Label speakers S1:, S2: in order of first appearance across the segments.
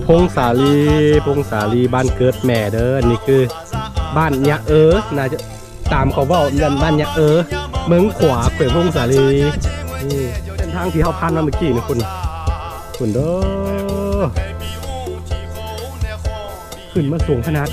S1: พงสาลีบ้านเกิดแม่เด้อนี่คือบ้านยะน่าจะตามเขาบอกยันบ้านยะเมืองขวาแขวงพงสาลีนี่เส้นทางที่เขาผ่านมาเมื่อกี้นี่คุณเด้อขึ้นมาสูงขนาด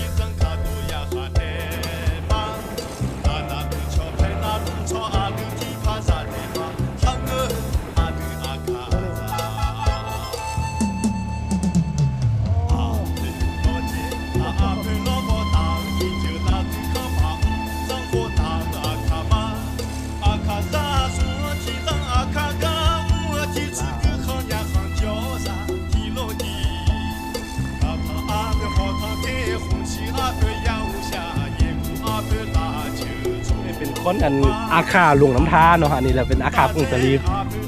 S1: คนอันอาคาหลวงน้ำทาเนาะอันนี้แหละเป็นอาคาพงศรี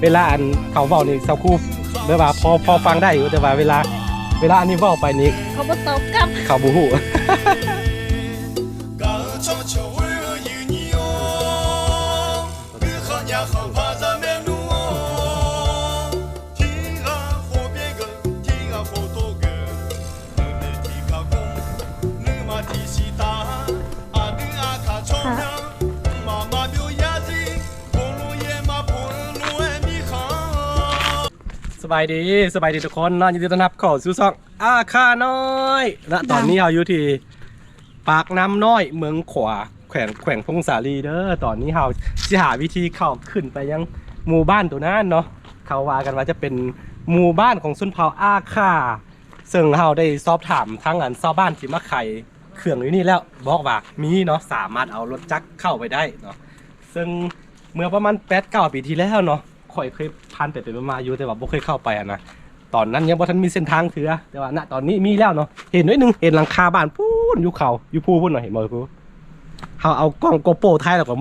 S1: เวลาอันเขาเว้านี่เซาคูเมื่อว่าพอฟังได้อยู่แต่ว่าเวลาอันนี้เว้าไปนี่
S2: เขาบ่ตอบกลับ
S1: เขาบ่ฮู้สบายดีทุกคนยินดีต้อนรับเข้าสู่ช่องอาคาน้อยและตอนนี้เราอยู่ที่ปากน้ำน้อยเมืองขวาแขวงพงสาลีเด้อตอนนี้เราจะหาวิธีเข้าขึ้นไปยังหมู่บ้านตัวนั้นเนาะเขาว่ากันว่าจะเป็นหมู่บ้านของชนเผ่าอาคาซึ่งเราได้สอบถามทั้งชาวบ้านที่มาไข่เครื่องอยู่นี่แล้วบอกว่ามีเนาะสามารถเอารถจักรเข้าไปได้เนาะซึ่งเมื่อประมาณ8-9 ปีที่แล้วเนาะค่อยเคยผ่านไปมาอยู่แต่ว่าบ่เคยเข้าไปนะตอนนั้นยังบ่ทันมีเส้นทางเถือแต่ว่าณตอนนี้มีแล้วเนาะเห็นนิดนึงเห็นหลังคาบ้านพูนอยู่เขาอยู่ภูพุ่นหน่อยเห็นบ่กูเขาเอากล้องโกโปรถ่ายแล้วก็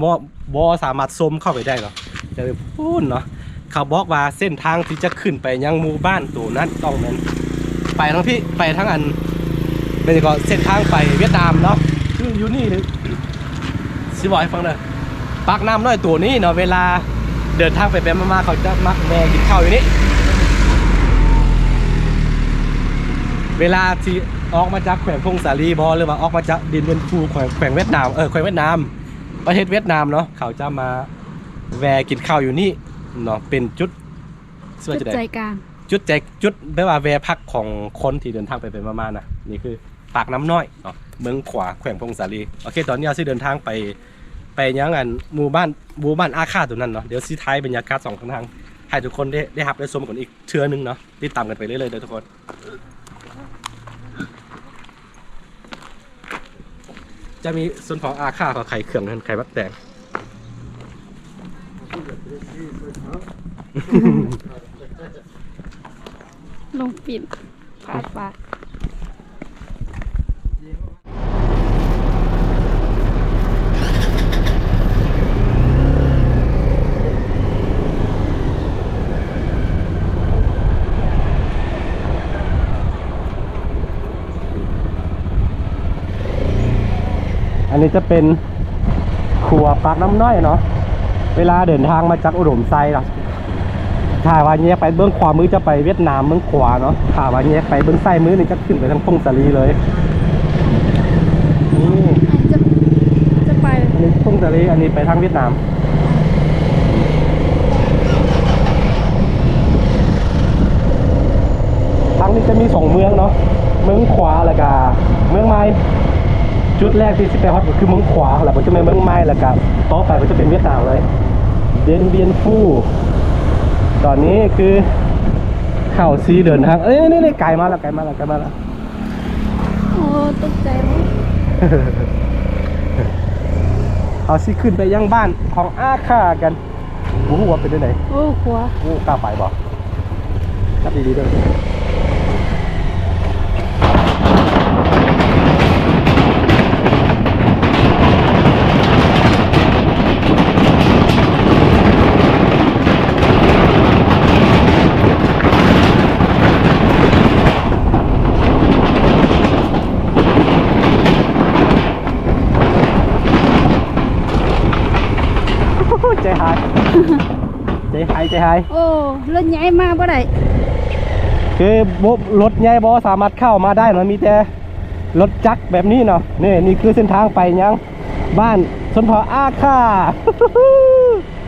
S1: บ่สามารถซูมเข้าไปได้หรอกแต่พูนเนาะเขาบอกว่าเส้นทางที่จะขึ้นไปยังหมู่บ้านตัวนั้นต้องนั้นไปทั้งพี่ไปทั้งอันเป็นก็เส้นทางไปเวียดนามเนาะคืออยู่นี่สิบอกให้ฟังเด้อปากน้ำน้อยตัวนี้เนาะเวลาเดินทางไปมาเขาจะมาแม่กินข้าวอยู่นี่เวลาที่ออกมาจากแขวงพงสาลีบอหรือว่าออกมาจากดินเวียนฟูแขวงเวียดนามแขวงเวียดนามประเทศเวียดนามเนาะเขาจะมาแวะกินข้าวอยู่นี่เนาะเป็นจุด
S2: ใจกลาง
S1: จุดแปลว่าแวะพักของคนที่เดินทางไปมานะนี่คือปากน้ำน้อยเนาะเมืองขวาแขวงพงสาลีโอเคตอนนี้เราจะเดินทางไปยังอันหมู่บ้านอาคาตัวนั้นเนาะเดี๋ยวซีท้ายบรรยากาศ2 ทางให้ทุกคนได้หับได้ชมกันอีกเทื่อนึงเนาะติดตามกันไปเรื่อยๆเด้อทุกคนจะมีส่วนของอาคากับไข่เขื่องนั่นไข่บักแดง
S2: ลงปิดปาด
S1: อันนี้จะเป็นขัวปากน้ำน้อยเนาะเวลาเดินทางมาจากอุดมไซด์เนาะถ้าว่าแยกไปเบื้องขวามือจะไปเวียดนามเบื้องขวาเนาะถ้าว่าแยกไปเบื้องซ้ายมือนี่จะขึ้นไปทางพงสาลีเลยนี่
S2: จะไป
S1: อันนี้พงสาลีอันนี้ไปทางเวียดนามทางนี้จะมี2 เมืองเนาะเมืองขวาแล้วก็เมืองไม้จุดแรกที่ไปฮอตก็คือเมืองขวาแล้วก็จะเป็นเมืองไม้แล้วก็ต่อไปก็จะเป็นเวียดนามเลยเบียนฟูตอนนี้คือเข่าซีเดินทางนี่ไกลมาแล้ว
S2: โอ้ตกใจมั้ย
S1: เอาซีขึ้นไปยังบ้านของอาคากันบู๊ว่าเป็นได้ไหน
S2: โอ้ขวา
S1: โอ้กล้าไปบ่จับดีๆด้วยใจหาย
S2: โอ้รถใหญ่มากบ่ได้
S1: คือรถใหญ่บ่สามารถเข้ามาได้เนาะมีแต่รถจักรแบบนี้เนาะนี่คือเส้นทางไปยังบ้านชนเผ่าอาค่า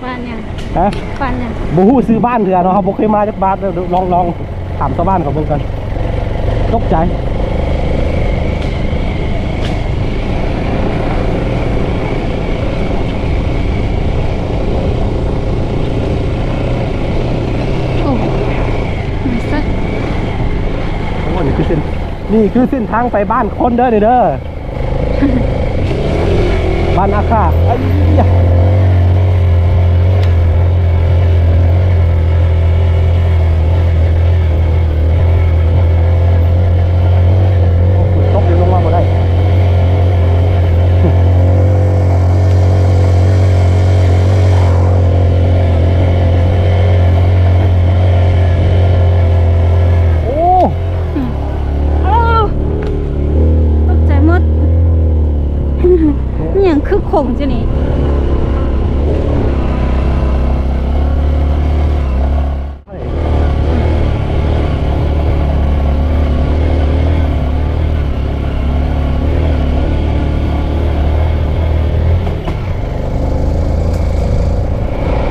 S2: บ้านยัง
S1: ฮะ
S2: บ้านยัง
S1: บ่ฮู้ซื้อบ้านเถื่อเนาะครับบ่เคยมาจากบ้านลองถามชาวบ้านเขาเบิ่งกันตกใจ
S2: โอ้ไม่สัก
S1: โอ้นี่คือเส้นทางไปบ้านคนเด้อเด้อ บ้านอาค่าไอ้ยะตกลงมาบ่ได้โอ้
S2: อ้าวตกใจหมด นี่ยังคือคงจะนี่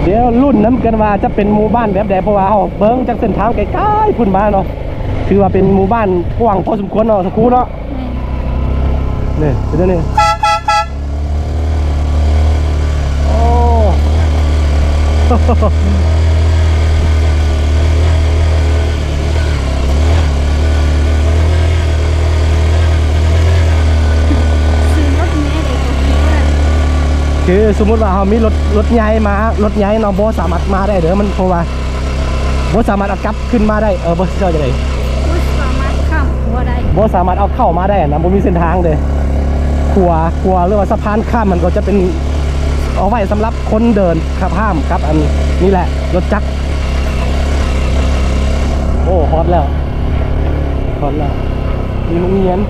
S1: เดี๋ยวรุ่นน้ำกันว่าจะเป็นหมู่บ้านแบบใดเพราะว่าเขาเบิ้งจากเส้นทางไกลๆพุ่นมาเนาะคือว่าเป็นหมู่บ้านกว้างพอสมควรเนาะสักครู่เนาะนี่เป็นนี่โอ้
S2: ซื้อรถแม่เด็กคนนี้ว่า
S1: คือสมมติว่าเขามีรถใหญ่มารถใหญ่เนาะโบสามารถมาได้เด้อมันเพราะว่าโบสามารถเอากลับขึ้นมาได้โบเจ้าจะได้
S2: รถสามารถข้ามหัวได้
S1: โบสามารถเอาเข้ามาได้นะโบมีเส้นทางเลยขัวหรือว่าสะพานข้ามมันก็จะเป็นเอาไว้สำหรับคนเดินขับข้ามครับอันนี้แหละรถจักรโอ้ฮอตแล้วมีลุงเงียน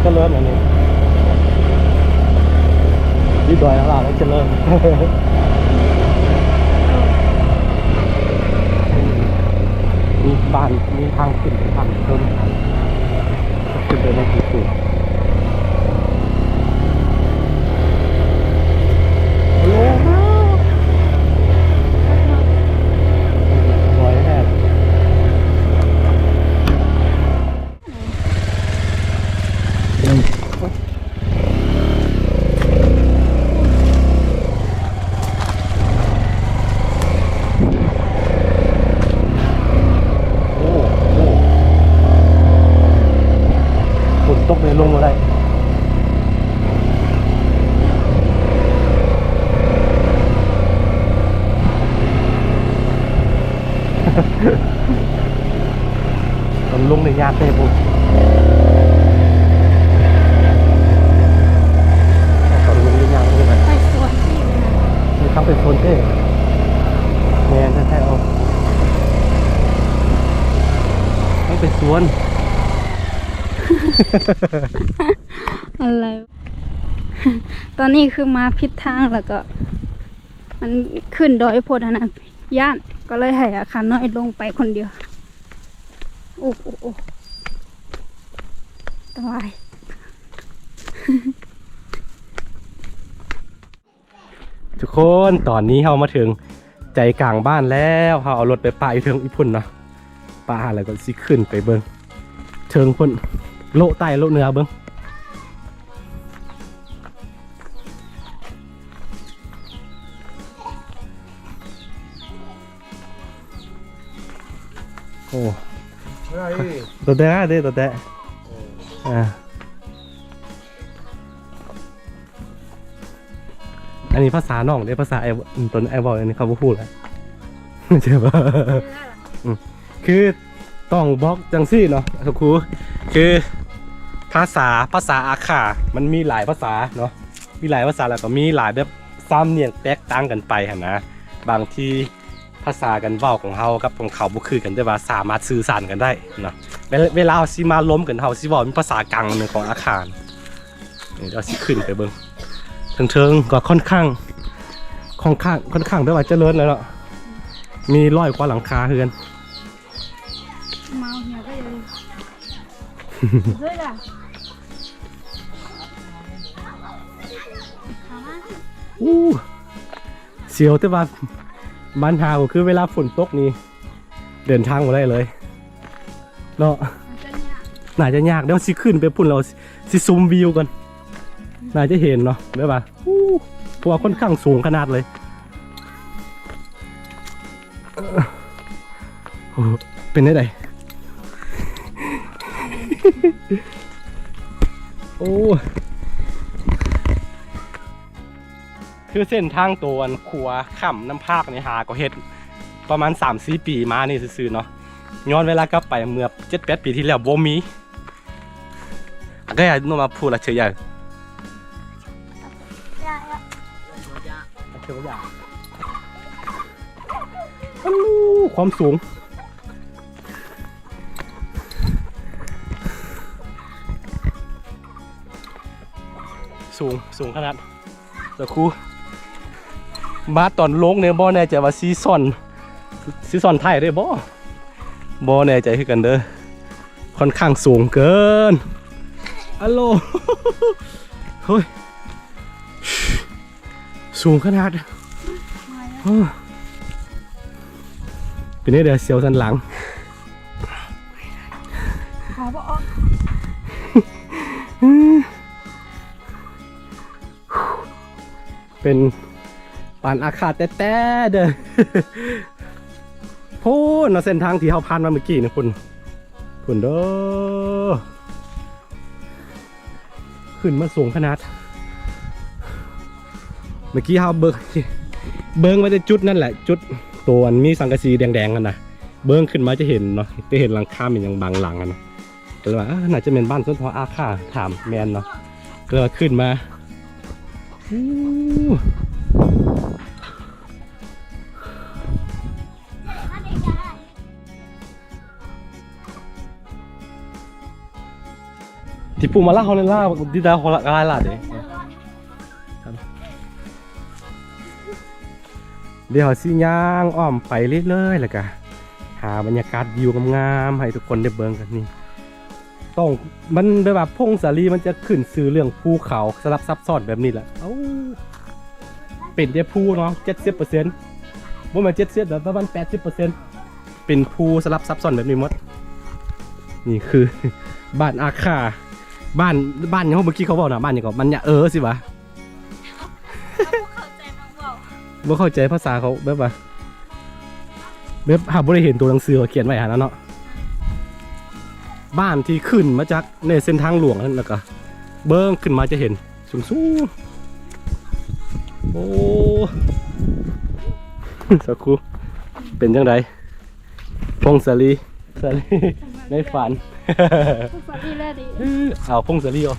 S1: เจริญอันนี้ดีดอยแล้วล่ะเจริญ มีบ้านมีทางขึ้นทางเพิ่มขึ้นไปในที่สูงโอ้โหสวยแน่ตกเลยลงมาได้ ตอนลงในยากเต้ปุ๊บตอนลงในยากเลย
S2: ไปสวนที่เลยนะ
S1: มีทั้งเป็นโซนเต้แมนแท้ๆเอาต้องเป็นสวน
S2: อะไร ตอนนี้คือมาผิดทางแล้วก็ มันขึ้นดอยโพธิ์นะย่านก็เลยให้อาคารน้อยลงไปคนเดียว โอ้โหตาย
S1: ทุกคนตอนนี้เรามาถึงใจกลางบ้านแล้วเราเอารถไปป่าอยู่เทิงอีพุ่นเนาะป่าแล้วก็สิขึ้นไปเบิ้งเทิงพุ่นโลใต้โลเหนือเบิ้งโอ้ตัวแดะเด้ตัวแดะอันนี้ภาษาน้องเด้ภาษาไอ้ตนไอ้บอกอันนี้เขาพูดแล้วใช่ปะคือต้องบล็อกจังซี่เนาะทุกครูคือภาษาอาขามันมีหลายภาษาเนาะมีหลายภาษาแล้วก็มีหลายแบบ ซ้ำเนียงแตกต่างกันไปหั่นนะบางที่ภาษากันเว้าของเฮากับของเขาบ่คือกันแต่ว่าสามารถสื่อสารกันได้เนาะเวลาเฮาสิมาล้มกันเฮาสิเว้าเป็นภาษากลางหนึงของอาคารนี่เราสิขึ้นไปเบิ่งเทิงๆก็ค่อนข้างแปลว่าเจริญแล้วเนาะมี100กว่าหลังคาเฮือน
S2: เมาเนี่ยก็ยังด้วยล่ะ
S1: เสียวแต่ว่าบ้านหาก็คือเวลาฝนตกนี่เดินทางมาได้เลยเนาะน่าจะยากเดี๋ยวสิขึ้นไปพุ่นเราสิซูมวิวกันน่าจะเห็นเนาะได้ป่ะเพราะว่าค่อนข้างสูงขนาดเลยเป็นได้ไงโอ้คือเส้นทางตัวขัวข่ำน้ำภาคในหาก็เฮ็ดประมาณ 3-4 ปีมานี่ซื่อๆเนาะย้อนเวลากลับไปเมื่อ 7-8 ปีที่แล้วบ่มีก็อย่าโนมาพูดละเฉยใหญ่ความสูงสูงขนาดแต่ครูมาตอนลงเนี่ยบ่แน่ใจว่าซีซอนไทยได้บ่แน่ใจคือกันเด้อค่อนข้างสูงเกินอัลโหลเฮ้ยสูงขนาดเป็นนี่เดี๋ยวเสียวสันหลัง
S2: ขอบอก
S1: เป็นปานอาคาแต้ๆเด้อพูนเส้นทางที่เขาผ่านมาเมื่อกี้นะคุณเด้อขึ้นมาสูงขนาดเมื่อกี้เขาเบิ้งไว้ในจุดนั่นแหละจุดตัวมีสังกะสีแดงๆกันนะเบิ้งขึ้นมาจะเห็นเนาะจะเห็นหลังคาเป็นอย่างบางหลังกันนะก็เลยว่าน่าจะเป็นบ้านต้นทออาคาถามแมนเนาะก็เลยขึ้นมาที่ปูมาล่าเขาเลยล่าดีดาเขาละกายล่ะเดี๋ยวสิย่างอ้อมไปเรื่อยๆเลยกะหาบรรยากาศวิวงามๆให้ทุกคนได้เบิ่งกันนี่ต้องมันแบบพงสาลีมันจะขึ้นซื้อเรื่องภูเขาสลับซับซ้อนแบบนี้แหละเป็นได้ภูเนาะ 70%บ่มา70แบบประมาณ 80% เป็นภูสลับซับซ้อนแบบนี้หมดนี่คือบ้านอาคาบ้านอย่างเมื่อกี้เขาบอกนะบ้านอย่างก็มันเนี่ยสิวะบ่เข้าใจภาษาเขาแบบว่าแบบหาบ่ได้เห็นตัวหนังสือเขียนไว้หาแล้วเนาะบ้านที่ขึ้นมาจากในเส้นทางหลวงนั่นแล้วก็เบิ้งขึ้นมาจะเห็นสูงโอ้สักครู่เป็นยังไงพงศาลีในฝัน
S2: พงศาลีแล้วดิ
S1: เอาพงศาลีเอา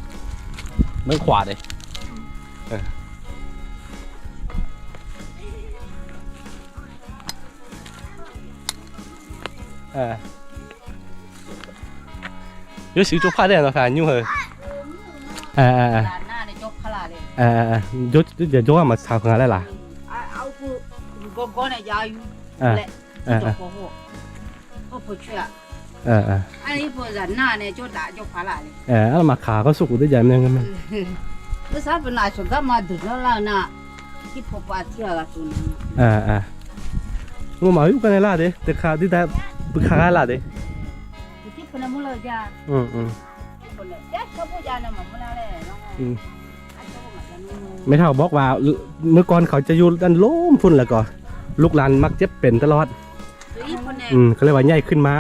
S1: เมืองขวาเลย有时做拍的那反正会，
S3: 那你做拍啦的，
S1: 有做嘛炒起来啦，
S3: เอากูเนี่ยยาอยู่แหละ做过货，我不去啊，อันนี้พอจะหน้าเนี่ย做打做拍啦的，
S1: 那嘛ขาก็สุกได้ยังไงกันมั้ย
S3: ไม่ทราบเป็นอะไรส่วนก็มาดูแล้วนะที่พบว่าเที่ยวกันตัวนั้น
S1: 我嘛有跟来啦的，这卡的在不卡啦的，
S3: ที่พนักงานจ้า
S1: ไม่เท่าบอกว่าเมื่อก่อนเขาจะอยู่ด้านโล้มพุ่นแล้วก็ลูกหลานมักเจ็บเป็นตลอดเขาเรียกว่าใหญ่ขึ้นมา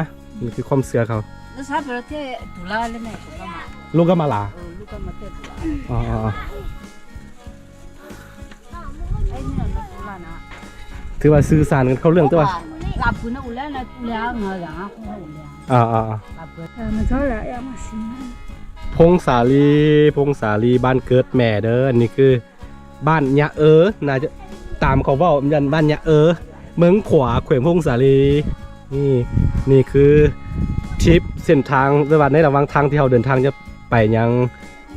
S1: คือความเสือเขาลูกก็มาล่ะอ๋อถือว่าสื่อสารกันเขาเรื่องตัว
S2: มันเท่าไหร่มาสิ
S1: พงศาลีบ้านเกิดแม่เด้อนี่คือ บ้านยะน่าจะตามเขาเว้ายันบ้านยะเมืองขวาแขวงพงสาลีนี่คือทริปเส้นทางในระหว่างทางที่เราเดินทางจะไปยัง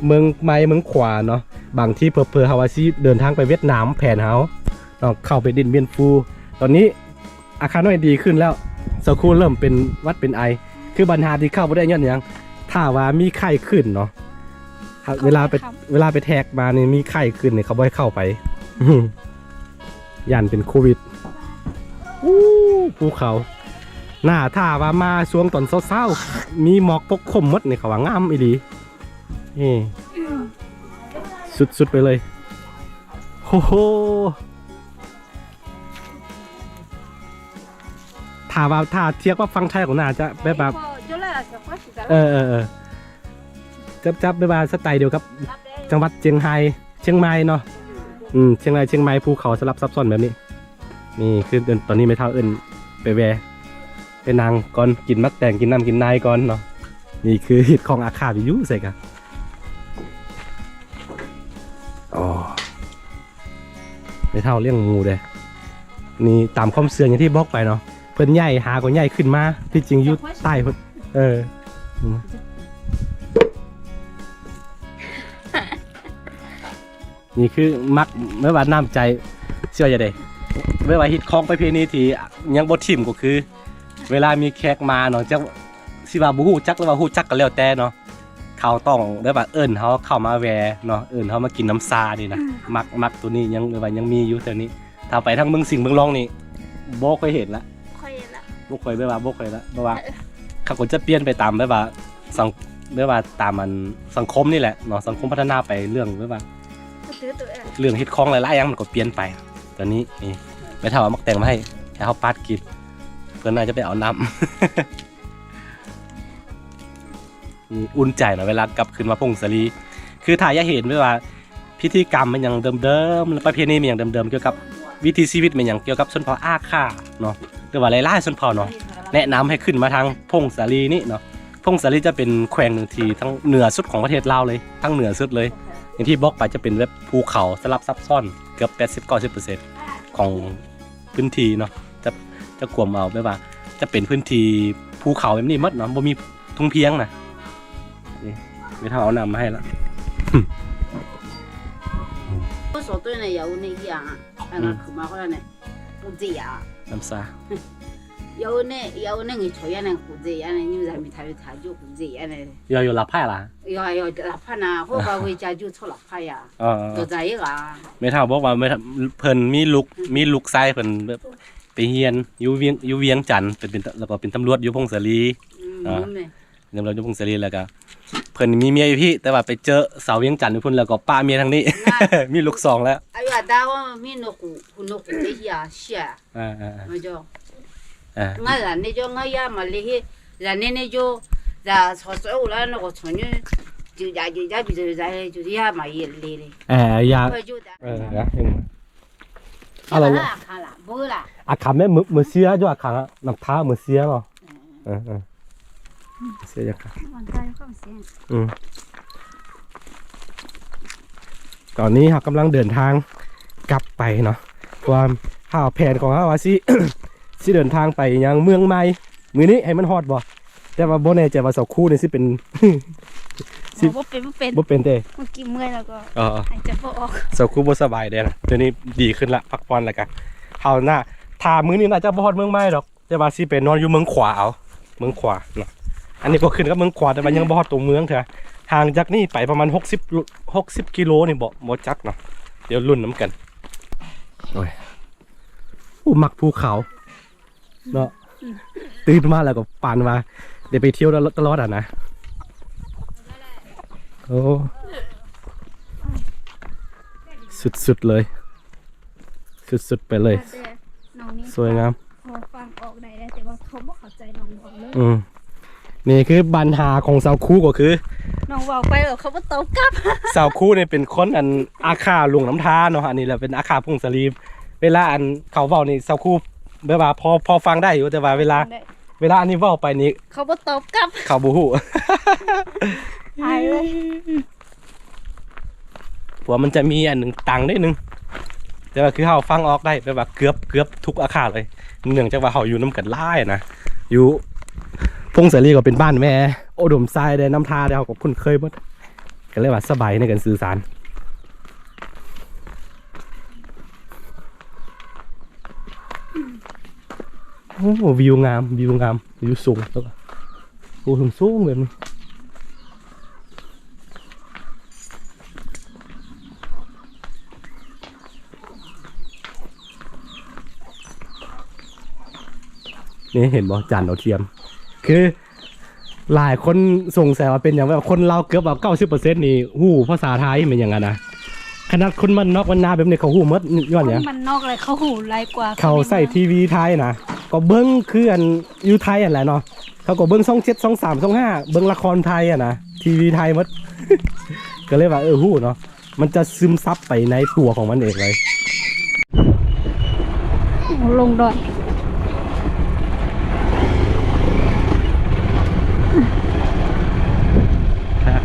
S1: เมืองเมืองขวาเนาะบางที่เผลอๆฮาวาซีเดินทางไปเวียดนามแผนเฮาเนาะเข้าไปดินเบียนฟูตอนนี้อาคารน้อยดีขึ้นแล้วสักครู่เริ่มเป็นวัดเป็นไอคือปัญหาที่เข้าไม่ได้ย้อนหยังถ้าว่ามีไข้ขึ้นเนาะเวลาไปแทกมานี่มีไข้ขึ้นเนี่ยเขาไม่ให้เข้าไปยันเป็นโควิดภูเขาหน้าถ้าว่ามาช่วงตอนเช้าๆมีหมอกปกคลุมหมดเนี่ยเขาว่างามอีหลีสุดๆไปเลยโอ้โหถ้าเทียบว่าฟังไทยของน่าจะแบบจับแบบว่าสไตล์เดียวกับจังหวัดเชียงไฮ้เนาะเชียงรายเชียงใหม่ภูเขาสลับซับซ้อนแบบนี้นี่คือตอนนี้ไม่เท่าไปแวะไปนางก่อนกินมักแต่งกินน้ำกินนายก่อนเนาะนี่คือฮิตของอาคาบิยุใส่กันอ๋อไม่เท่าเลี้ยงงูเลยนี่ตามความเสื่ออย่างที่บอกไปเนาะเพิ่นใหญ่หาก็ใหญ่ขึ้นมาที่จริงยุดใต้เพิ่นนี่คือมักเมื่อวานน้ำใจเชื่ออย่าได้เมื่อวานฮิตคล้องไปเพณีที่ยังบดทิมก็คือเวลามีแขกมาเนาะจะสิว่าบูฮู้จักหรือว่าฮู้จักกันแล้วแต่เนาะเขาต้องได้แบบเขาเข้ามาแวเนาะเขามากินน้ำซานี่นะมักตัวนี้ยังมีอยู่แต่นี้ถ้าไปทั้งเมืองสิงห์เมืองรองนี่โบเคยเห็นละโบเคยแบบว่าโบเคยละเพราะว่าเขาก็จะเปลี่ยนไปตามแบบว่าตามมันสังคมนี่แหละเนาะสังคมพัฒนาไปเรื่องแบบว่าเรื่องฮิตคล้องหลายๆอย่างมันก็เปลี่ยนไปตอนนี้นี่ไม่เท่ามักแต่งมาให้เขาปาดกินเพื่อนน่าจะไปเอาน้ำ อุ่นใจเนาะเวลากลับขึ้นมาพงศาลีคือถ่ายจะเห็นว่าพิธีกรรมมันยังเดิมๆและประเพณีมันยังเดิมๆเกี่ยวกับวิถีชีวิตมันยังเกี่ยวกับชนเผ่าอาค่าเนาะหรือว่าหลายๆชนเผ่าเนาะแนะนำให้ขึ้นมาทางพงศาลีนี่เนาะพงศาลีจะเป็นแขวงหนึ่งที่ทั้งเหนือสุดของประเทศลาวเลยทั้งเหนือสุดเลยอย่างที่บอกไปจะเป็นแบบภูเขาสลับซับซ้อนเกือบ 80-90% ของพื้นที่เนาะจะกลุ่มเอาแบบว่าจะเป็นพื้นที่ภูเขาแบบนี้หมดเนาะบ่มีทุ่งเพียงนะนี่ไม่เท่าเอานำมาให้ละ
S3: 所对呢有那样啊，那可嘛好了呢，胡子呀，
S1: น้ำซา
S3: 有那个抽烟那胡子呀，你们在没他就胡子呀呢。
S1: อยู่รับไพ่ล่ะ
S3: 要lap帕呐，或者回家就抽lap帕呀，都在一个。
S1: ไม่เท่าบอกว่าไม่เพิ่นมีลูกไส้เพิ่นแบบไปเฮียนอยู่เวียงจันทน์เป็นแล้วก็เป็นตำรวจอยู่พงศาลีตำรวจอยู่พงศาลีแล้วก็เพิ่นมีเมียอยู่พี่แต่ว่าไปเจอสาวเวียงจันทน์อยู่พุ่นแล้วก็ป้าเมียทางนี้ มีลูกสองแล้ว
S3: 哎呀，但我มีนก这些些，我就我人那就我也嘛那些人那就在炒水果了那个葱呢，就比如就是也嘛也来的。
S1: ยานะอะไรวะอาคาแม่มือเสียอยู่อาคาน้ำท้ามือเสียเนาะเสียยังค่ะตอนนี้เรากำลังเดินทางกลับไปเนาะความแผนของเราว่าสิ เดินทางไปยังเมืองใหม่มือนี้ให้มันฮอดบ่แต่ว่าโบแน่ใจว่าเสาคู่นี่สิเป็น
S2: บ่
S1: เป็นเต้
S2: เมื่อกี้เมื่อยแล้วก็หายใจบ่ออก
S1: เสาคู่บ่สบายเด้นะเดี๋ยวนี้ดีขึ้นละพักผ่อนแล้วกันเอาหน้าถ้ามื้อนี้น่าจะบ่ฮอดเมืองใหม่ดอกแต่ว่าสิไปนอนอยู่เมืองขวาเอาเมืองขวาเนาะอันนี้บ่ขึ้นกับเมืองขวาแต่ว่ายังบ่ฮอดตัวเมืองเถอะห่างจากนี่ไปประมาณ60กิโลนี่บ่จักเนาะเดี๋ยวลุ้นน้ำกันโอ้ยมักภูเขาเนาะตื่นมาแล้วก็ปานมาเดี๋ยวไปเที่ยวตลอดอ่ะนะโอ้สุดเลยสุดไปเลยสวยงาม
S2: พอฟังออกได้แต่ว่าเขาไม่เข้าใจน้องบอกเลย
S1: นี่คือปัญหาของสาวคู่ก็คือ
S2: น้องบอกไปเขาไม่ตอบกลับ
S1: สาวคู่เนี่ยเป็นคนอันอาคาหลวงน้ำทาเนาะอันนี้แหละเป็นอาคาพงศาลีเวลาอันเขาเว้านี่สาวคู่แบบว่าพอฟังได้อยู่แต่ว่าเวลาอันนี้เว้าไปนี่
S2: เขาบ่ตอบกลับ
S1: เขาบ่ฮู้
S2: หายเลย
S1: พ ว่ามันจะมีอันหนึ่งตังได้นึงแต่ว่าคือเฮาฟังออกได้แปลว่าเกือบทุกอาคารเลยเนื่องจากว่าเฮาอยู่น้ำกันล่ายนะอยู่พงศาลีก็เป็นบ้านแม่โอดมทรายได้น้ำทาได้เฮาก็คุ้นเคยหมดก็เลยว่าสบายในการสื่อสารโอ้วิวงามวิวสูงแล้วก็โอ้สูงแบบนี้นี่เห็นบ่จานดาวเทียมคือหลายคนสงสัยว่าเป็นอย่างแบบคนเราเกือบแบบ90%นี่หู้ภาษาไทยเป็นอย่างนั้นนะขนาดคนมันนอกมันนาแบบนี้เขาหู้หมดย้อนเนี่ย
S2: มันนอกอะไรเขาหูไรกว่า
S1: เขาใส่ทีวีไทยนะก็เบิ้งคืออันอยู่ไทยอันแหละเนาะเขาก็เบิ้ง2 7 2 3 2 5เบิ้งละครไทยนะทีวีไทยหมด ก็เลยว่าหู้เนาะมันจะซึมซับไปในตัวของมันเองเลย
S2: ลงดอย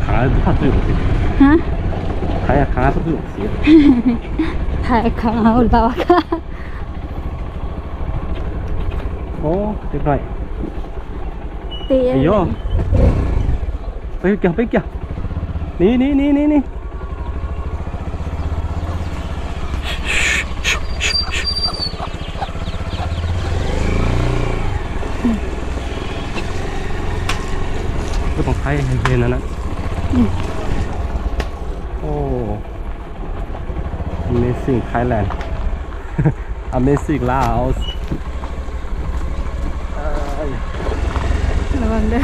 S1: ขาถ้าตื่น
S2: ฮะ
S1: ขาถ้าตื่นเสีย
S2: ถ่ายข้าวเราค่ะ
S1: โอ้เด็กหน่อย
S2: ตี
S1: ไอ้โยไปเกี่ยวนี่ก็ต้องใช้ให้เห็นนะโอ้ Amazing Thailand Amazing Laos
S2: ระวังเด้อ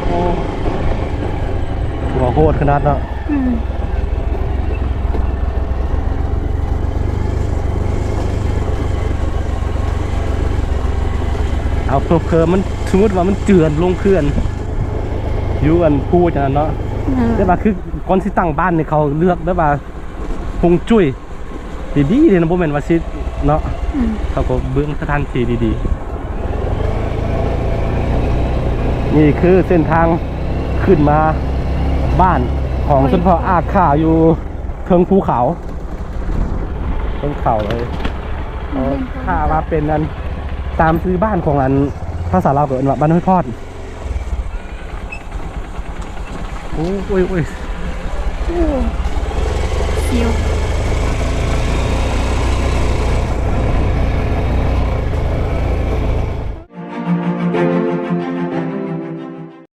S1: โอ้หัวโคตรขนาดเนาะเอาเพอมันสมมติว่ามันเจือนลงเขื่อนอยู่กันพูดอย่างนั้นเนาะได้ป่ะคือก่อนที่ตั้งบ้านเนี่ยเขาเลือกได้ป่ะฮวงจุ้ยดีๆเลยนะโบแมนว่าชิเนาะเขาก็เบื้องสถานที่ดีๆนี่คือเส้นทางขึ้นมาบ้านของชนเผ่าอาข่าอยู่เทิงภูเขาเทิงเขาเลยข้าว่าเป็นอันตามซื้อบ้านของอันภาษาลาวเกิดว่าบ้านห้วยพอดโอ้ย
S2: เสียว